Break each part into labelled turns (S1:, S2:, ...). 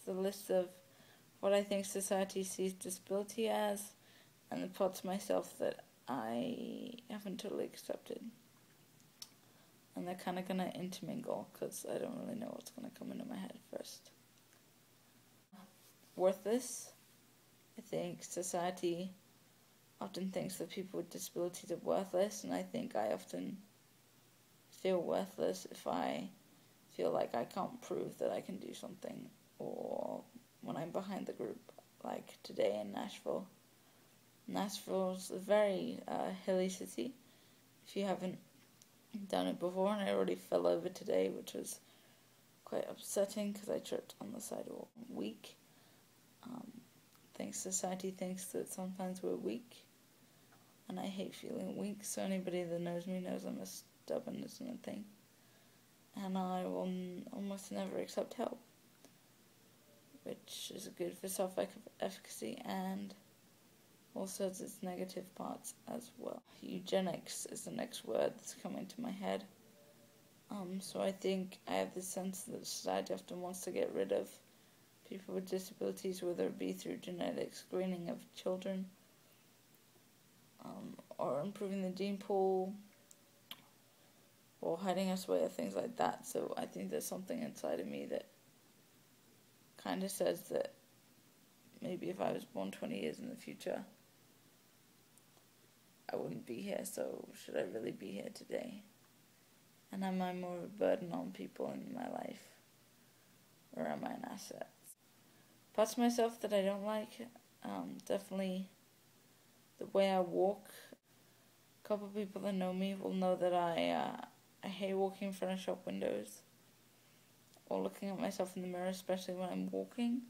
S1: the list of what I think society sees disability as, and the parts of myself that I haven't totally accepted. And they're kind of going to intermingle, because I don't really know what's going to come into my head first. Worthless. I think society often thinks that people with disabilities are worthless, and I think I often feel worthless if I feel like I can't prove that I can do something, or when I'm behind the group, like today in Nashville. Nashville's a very hilly city, if you haven't done it before, and I already fell over today, which was quite upsetting because I tripped on the sidewalk. Weak. I think society thinks that sometimes we're weak, and I hate feeling weak, so anybody that knows me knows I'm as stubborn as anything, and I will almost never accept help, which is good for self-efficacy and also has its negative parts as well. Eugenics is the next word that's coming to my head. So I think I have this sense that society often wants to get rid of people with disabilities, whether it be through genetic screening of children, or improving the gene pool, or hiding us away, or things like that. So I think there's something inside of me that kind of says that maybe if I was born 20 years in the future, I wouldn't be here, so should I really be here today? And am I more of a burden on people in my life, or am I an asset? Parts of myself that I don't like, definitely the way I walk. A couple of people that know me will know that I hate walking in front of shop windows, or looking at myself in the mirror, especially when I'm walking,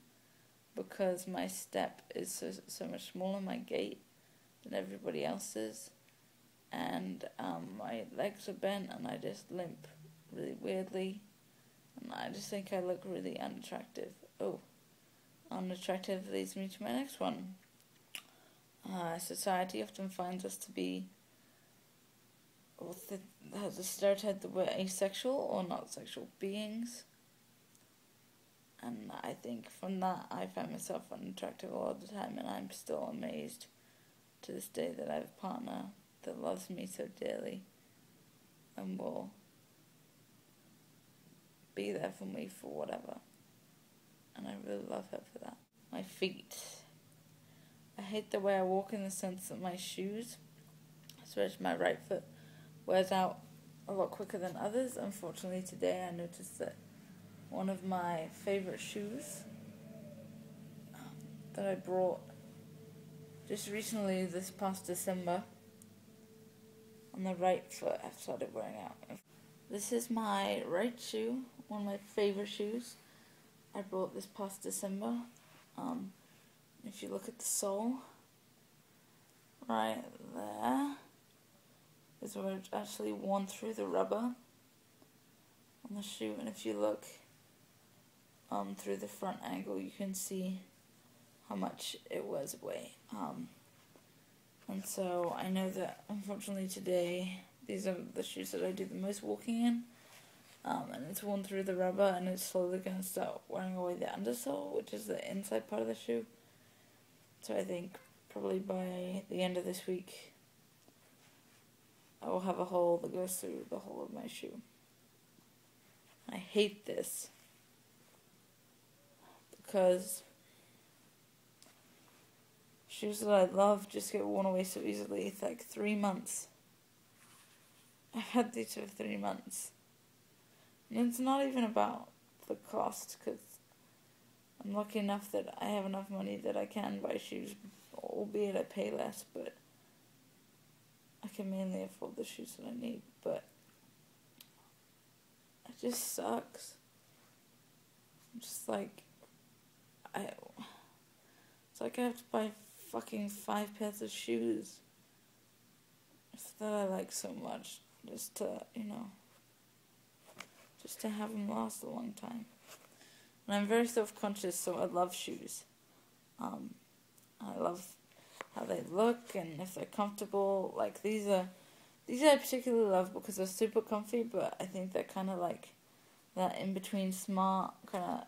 S1: because my step is so much smaller, my gait, than everybody else's, and my legs are bent, and I just limp really weirdly, and I just think I look really unattractive. Unattractive leads me to my next one. Society often finds us to be, has a stereotype that we're asexual or not sexual beings, and I think from that I find myself unattractive all the time, and I'm still amazed to this day that I have a partner that loves me so dearly and will be there for me for whatever, and I really love her for that. My feet. I hate the way I walk in the sense that my shoes, especially my right foot, wears out a lot quicker than others. Unfortunately today I noticed that one of my favorite shoes that I brought just recently, this past December, on the right foot, I've started wearing out. This is my right shoe, one of my favorite shoes I bought this past December. If you look at the sole, right there, is where it's actually worn through the rubber on the shoe, and if you look through the front angle, you can see how much it wears away. And so I know that unfortunately today, these are the shoes that I do the most walking in, and it's worn through the rubber, and it's slowly going to start wearing away the undersole, which is the inside part of the shoe. So I think probably by the end of this week, I will have a hole that goes through the whole of my shoe. I hate this, because shoes that I love just get worn away so easily. It's like 3 months. I've had these for 3 months. And it's not even about the cost, because I'm lucky enough that I have enough money that I can buy shoes, albeit I pay less, but I can mainly afford the shoes that I need. But it just sucks. I'm just like, it's like I have to buy fucking 5 pairs of shoes that I like so much, just to have them last a long time. And I'm very self-conscious, so I love shoes. I love how they look and if they're comfortable. Like these I particularly love because they're super comfy, but I think they're kind of like that in between smart, kind of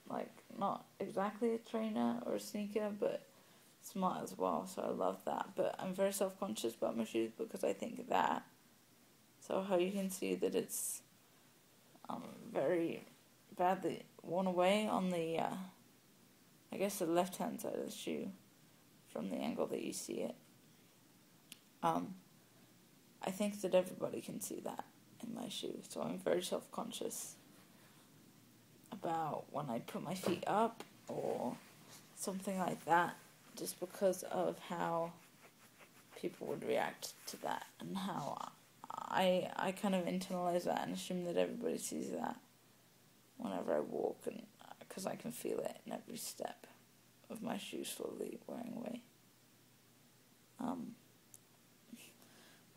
S1: like not exactly a trainer or a sneaker, but smart as well, so I love that. But I'm very self-conscious about my shoes because I think that, so how you can see that it's very badly worn away on the, I guess the left-hand side of the shoe, from the angle that you see it. I think that everybody can see that in my shoe, so I'm very self-conscious about when I put my feet up or something like that, just because of how people would react to that and how I kind of internalize that and assume that everybody sees that whenever I walk, and because I can feel it in every step of my shoe slowly wearing away.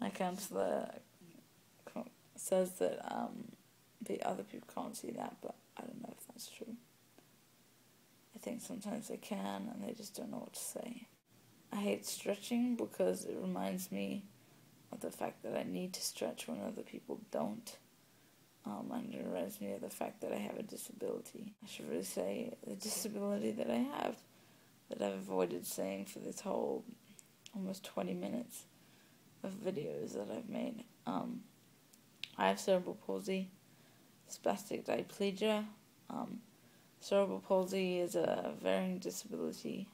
S1: My counselor says that the other people can't see that, but I don't know if that's true. I think sometimes they can, and they just don't know what to say. I hate stretching because it reminds me of the fact that I need to stretch when other people don't. And it reminds me of the fact that I have a disability. I should really say the disability that I have, that I've avoided saying for this whole almost 20 minutes of videos that I've made. I have cerebral palsy, spastic diplegia. Cerebral palsy is a varying disability.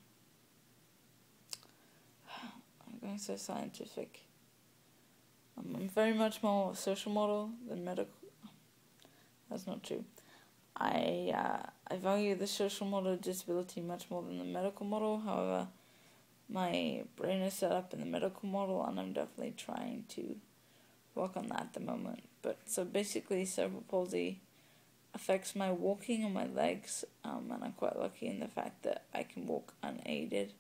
S1: I'm going so scientific. I'm very much more social model than medical. That's not true. I value the social model of disability much more than the medical model. However, my brain is set up in the medical model, and I'm definitely trying to work on that at the moment. But so basically, cerebral palsy affects my walking and my legs, and I'm quite lucky in the fact that I can walk unaided.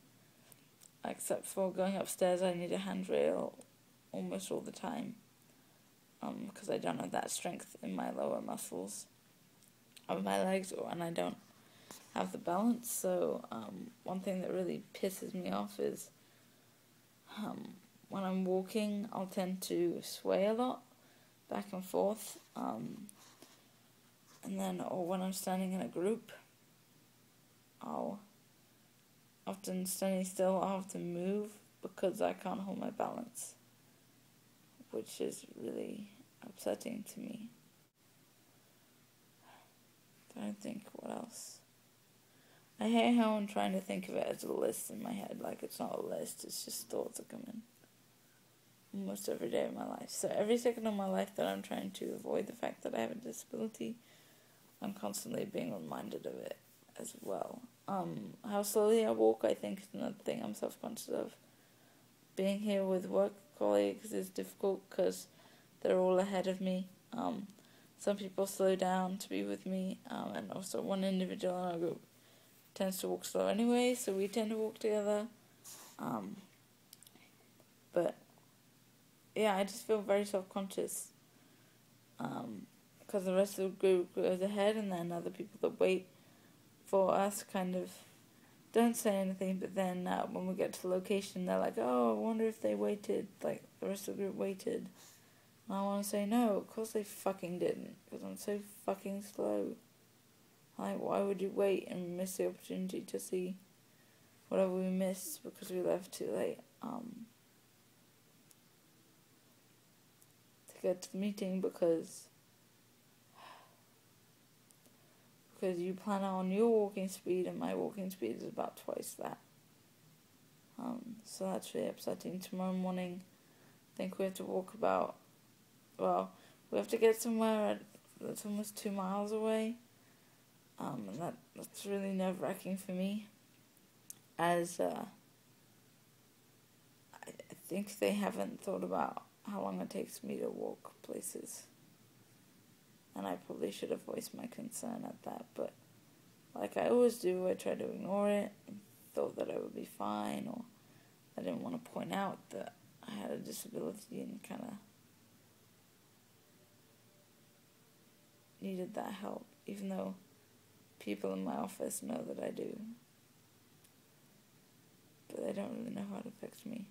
S1: Except for going upstairs, I need a handrail almost all the time, because I don't have that strength in my lower muscles of my legs, and I don't have the balance. So one thing that really pisses me off is when I'm walking, I'll tend to sway a lot back and forth, and then, or when I'm standing in a group, I'll often standing still, I'll have to move because I can't hold my balance, which is really upsetting to me. I don't think what else. I hate how I'm trying to think of it as a list in my head. Like, it's not a list, it's just thoughts that come in almost every day of my life. So every second of my life that I'm trying to avoid the fact that I have a disability, I'm constantly being reminded of it as well. How slowly I walk, I think, is another thing I'm self-conscious of. Being here with work colleagues is difficult because they're all ahead of me. Some people slow down to be with me, and also one individual in our group tends to walk slow anyway, so we tend to walk together. But yeah, I just feel very self-conscious because the rest of the group goes ahead, and then other people that wait for us kind of don't say anything, but then when we get to the location, they're like, oh, I wonder if they waited, like the rest of the group waited. And I want to say, no, of course they fucking didn't, because I'm so fucking slow. Like, why would you wait and miss the opportunity to see whatever we missed because we left too late to get to the meeting because you plan on your walking speed and my walking speed is about twice that. So that's really upsetting. Tomorrow morning, I think we have to walk about, we have to get somewhere that's almost 2 miles away. And that's really nerve-wracking for me, as I think they haven't thought about how long it takes me to walk places. And I probably should have voiced my concern at that, but like I always do, I try to ignore it and thought that I would be fine, or I didn't want to point out that I had a disability and kind of needed that help, even though people in my office know that I do, but they don't really know how it affects me.